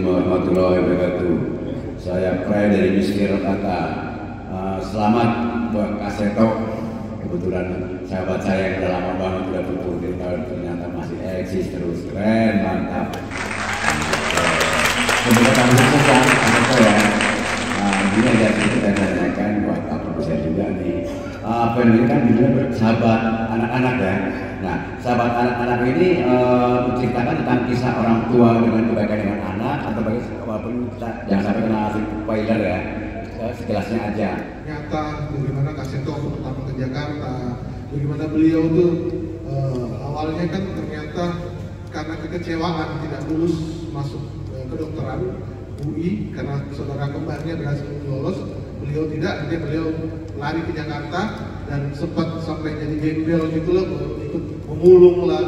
warahmatullahi wabarakatuh. Saya Pray dari Miskin Kata. Selamat buat Kak Seto. Kebetulan sahabat saya yang udah lama banget udah tutup, ternyata masih eksis terus. Keren, mantap. Semoga kamu sukses ya, Kak Seto ya. Ini ada kita tanyakan buat Pak Bisa juga nih. Ini kan judulnya bersahabat anak-anak ya. Nah, sahabat anak-anak ini menceritakan tentang kisah orang tua dengan kebaikan dengan anak, atau walaupun kita jangan sampai kena spoiler ya, sejelasnya aja. Nyata bagaimana Kak Seto pertama ke Jakarta, bagaimana beliau tuh awalnya kan ternyata karena kekecewaan tidak lulus masuk kedokteran UI karena saudara kembarnya berhasil lolos, beliau tidak, jadi beliau lari ke Jakarta dan sempat sampai jadi gembel gitu loh, ikut memulung lah.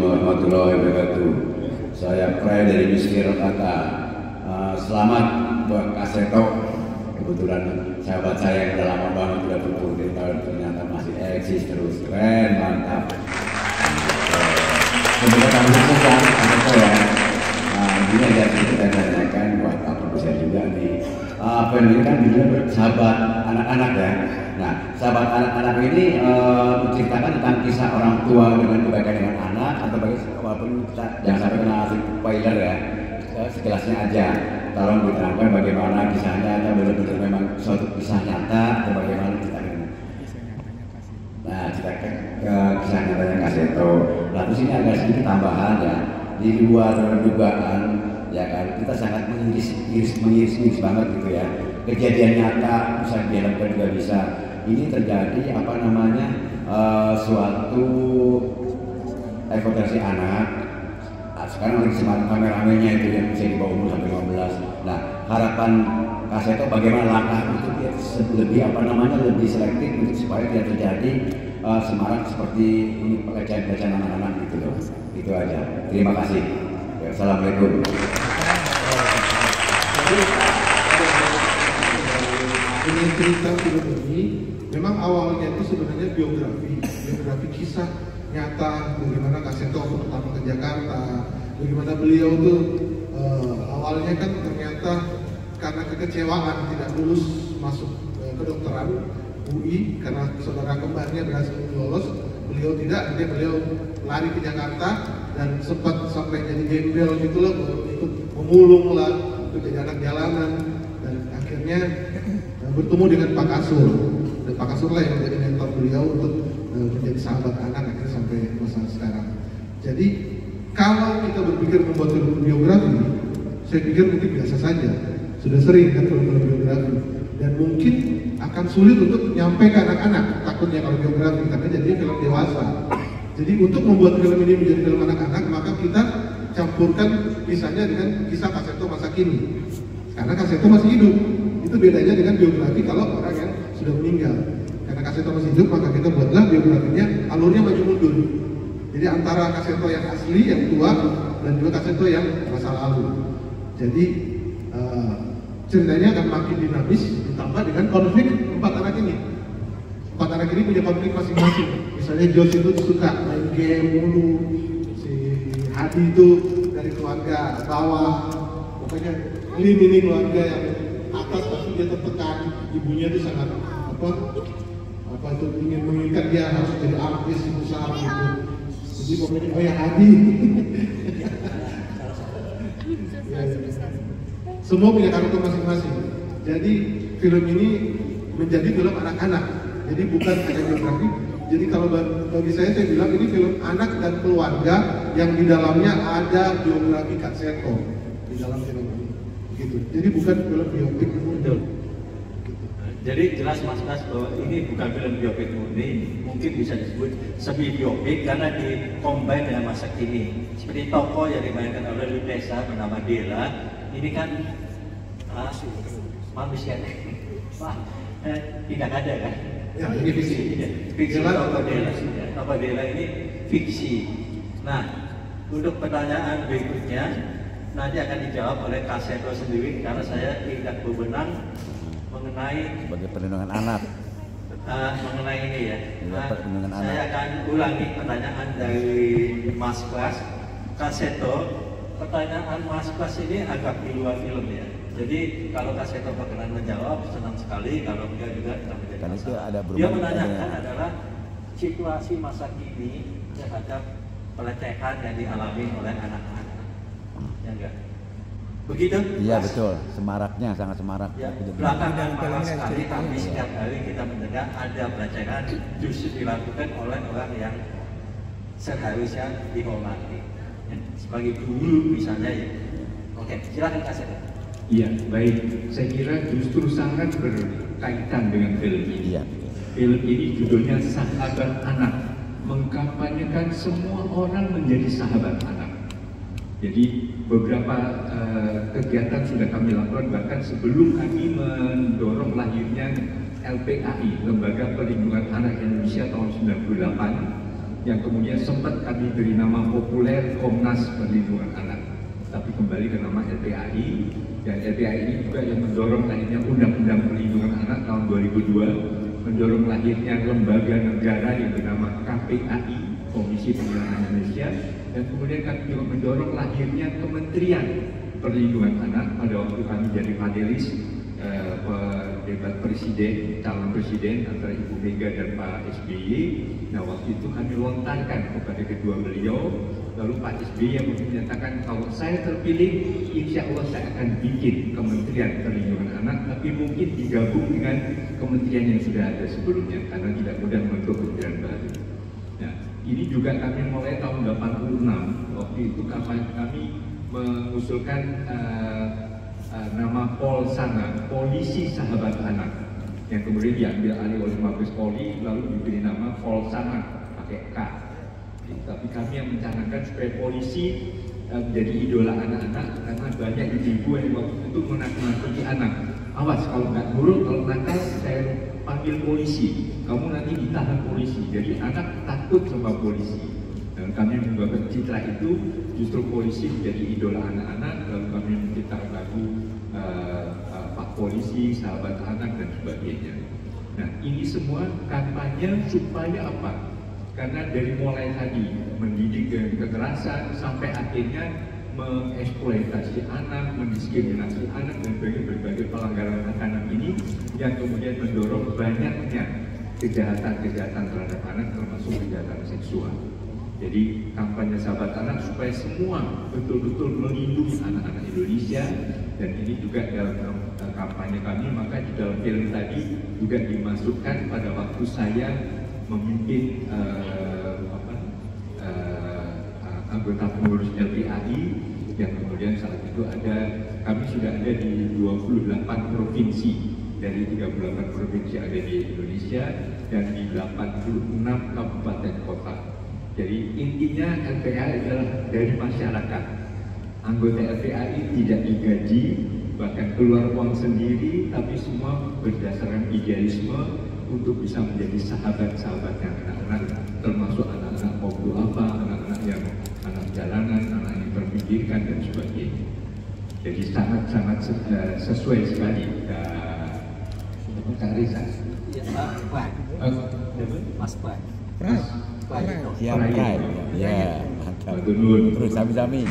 Warahmatullahi wabarakatuh. Saya Pray dari Miskin Kata. Selamat buat Kak Seto. Kebetulan sahabat saya yang udah lama banget udah tutup, ternyata masih eksis terus. Keren, mantap. Semoga kamu sukses ya, Kak Seto ya. Ini ada kita tanyakan buat Pak Bisa juga nih. Ini kan judulnya bersahabat anak-anak ya. Nah, sahabat anak-anak ini menceritakan tentang kisah orang tua dengan kebaikan dengan anak, atau walaupun kita jangan sampai kena spoiler ya, sejelasnya aja. Tolong diterangkan bagaimana kisahnya, atau benar-benar memang suatu kisah nyata, atau bagaimana ceritanya. Nah, kita ke kisah nyatanya Kak Seto. Nah, terus ini agak sedikit tambahan ya, di luar dugaan ya kan, kita sangat mengiris banget gitu ya. Kejadian nyata bisa dilakukan juga bisa. Ini terjadi apa namanya suatu evakuasi anak. Sekarang lagi semangat kameramennya itu yang bisa dibawa umur sampai 15. Nah, harapan Kak Seto bagaimana langkah untuk lebih apa namanya lebih selektif untuk supaya tidak terjadi semarak seperti ini pelecehan anak-anak gitu loh. Itu aja. Terima kasih. Ya, assalamualaikum. Ini cerita film ini memang awalnya itu sebenarnya biografi kisah nyata bagaimana Kak Seto pertama ke Jakarta, bagaimana beliau tuh awalnya kan ternyata karena kekecewaan tidak lulus masuk kedokteran UI karena saudara kembarnya berhasil lolos, beliau tidak, jadi beliau lari ke Jakarta dan sempat sampai jadi gembel gitu loh, ikut memulung lah, ikut jadi anak jalanan, dan akhirnya bertemu dengan Pak Kasur, dan Pak Kasur lah yang menjadi mentor beliau untuk menjadi sahabat anak akhirnya sampai masa sekarang. Jadi kalau kita berpikir membuat film biografi, saya pikir mungkin biasa saja, sudah sering kan film biografi, dan mungkin akan sulit untuk nyampe ke anak-anak, takutnya kalau biografi karena jadi film dewasa. Jadi untuk membuat film ini menjadi film anak-anak, maka kita campurkan kisahnya dengan kisah Kak Seto masa kini, karena Kak Seto masih hidup. Itu bedanya dengan biografi kalau orang yang sudah meninggal. Karena Kak Seto masih hidup, maka kita buatlah biografinya alurnya maju mundur. Jadi antara Kak Seto yang asli, yang tua, dan juga Kak Seto yang masa lalu. Jadi ceritanya akan makin dinamis, ditambah dengan konflik empat anak ini. Empat anak ini punya konflik masing-masing. Misalnya Jos itu suka main game mulu, si Hadi itu dari keluarga bawah, pokoknya Lin ini keluarga yang atas tapi dia tertekan, ibunya itu sangat apa itu ingin menginginkan dia harus jadi artis besar gitu. Jadi pokoknya oh ya Hadi. Semua punya karakter masing-masing. Jadi film ini menjadi film anak-anak. Jadi bukan hanya biografi. Jadi kalau bagi saya bilang ini film anak dan keluarga yang di dalamnya ada biografi Kak Seto di dalam film ini. Gitu. Jadi bukan film biopik. Gitu. Jadi jelas Mas Bas bahwa ini bukan film biopik murni, mungkin bisa disebut semi biopik karena dikombin dengan masa kini. Seperti tokoh yang dimainkan oleh Lutesa bernama Dela, ini kan manusia tidak ada kan? Ya, ini fiksi. Fiksi tokoh Dela ini fiksi. Nah, untuk pertanyaan berikutnya nanti akan dijawab oleh Kak Seto sendiri karena saya tidak berwenang mengenai sebagai perlindungan anak. Mengenai ini ya. Perlindungan Saya anak. akan ulangi pertanyaan dari Mas Bas. Kak Seto, pertanyaan Mas Bas ini agak di luar film ya. Jadi kalau Kak Seto berkenan menjawab senang sekali, kalau enggak juga tidak menjadi Kan itu masalah. ada Dia berhubungan menanyakan dengan- adalah situasi masa kini terhadap pelecehan yang dialami oleh anak-anak. Ya enggak? Begitu? Iya Mas? betul, semaraknya sangat semarak. Ya, Jadi, belakangan malah sekali tapi setiap hari kita mendengar ada pelecehan justru dilakukan oleh orang yang seharusnya dihormati. Ya, sebagai guru misalnya ya. Oke, silakan Kak Seto. Iya, baik. Saya kira justru sangat berkaitan dengan film ini. Iya. Film ini judulnya Sahabat Anak, mengkampanyekan semua orang menjadi sahabat anak. Jadi beberapa kegiatan sudah kami lakukan, bahkan sebelum kami mendorong lahirnya LPAI, Lembaga Perlindungan Anak Indonesia tahun 98, yang kemudian sempat kami beri nama populer Komnas Perlindungan Anak, tapi kembali ke nama LPAI. Dan LPAI ini juga yang mendorong lahirnya Undang-Undang Perlindungan Anak tahun 2002, mendorong lahirnya lembaga negara yang bernama KPAI, Komisi Perlindungan Indonesia, dan kemudian kami juga mendorong lahirnya Kementerian Perlindungan Anak pada waktu kami jadi panelis debat presiden, calon presiden antara Ibu Mega dan Pak SBY. Nah, waktu itu kami lontarkan kepada kedua beliau, lalu Pak SBY yang menyatakan kalau saya terpilih, insya Allah saya akan bikin Kementerian Perlindungan Anak, tapi mungkin digabung dengan kementerian yang sudah ada sebelumnya karena tidak mudah membentuk kementerian baru. Nah, ini juga kami mulai tahun 86. Waktu itu kami mengusulkan nama Polsana, Polisi Sahabat Anak, yang kemudian diambil alih oleh Mabes Polri, lalu diberi nama Polsana pakai K. Tapi kami yang mencanangkan supaya polisi menjadi idola anak-anak karena banyak ibu-ibu yang waktu itu menakut-nakuti anak. Awas kalau nggak nurut, kalau nakal saya panggil polisi, kamu nanti ditahan polisi. Jadi anak takut sama polisi. Dan kami membuat citra itu, justru polisi menjadi idola anak-anak, lalu kami menciptakan lagu Pak Polisi, Sahabat Anak, dan sebagainya. Nah, ini semua kampanye supaya apa? Karena dari mulai tadi mendidik dengan kekerasan sampai akhirnya mengeksploitasi anak, mendiskriminasi anak, dan berbagai pelanggaran hak-anak ini yang kemudian mendorong banyaknya kejahatan-kejahatan terhadap anak, termasuk kejahatan seksual. Jadi kampanye Sahabat Anak supaya semua betul-betul melindungi anak-anak Indonesia, dan ini juga dalam kampanye kami, maka di dalam film tadi juga dimasukkan pada waktu saya memimpin anggota pengurus LPAI, yang kemudian saat itu kami sudah ada di 28 provinsi dari 38 provinsi ada di Indonesia dan di 86 kabupaten kota. Jadi intinya LPAI adalah dari masyarakat. Anggota LPAI tidak digaji, bahkan keluar uang sendiri, tapi semua berdasarkan idealisme untuk bisa menjadi sahabat-sahabatnya anak-anak, termasuk anak-anak pokok apa, anak-anak yang anak jalanan, anak yang terpinggirkan dan sebagainya. Jadi sangat-sangat sesuai sekali. Kak Riza. Ya, Pak. Mas Pak. Siap, Prai. Ya, mantap. Matur Terus sami-sami.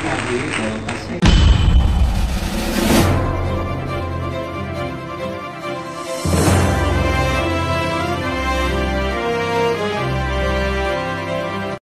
Tadi bahwa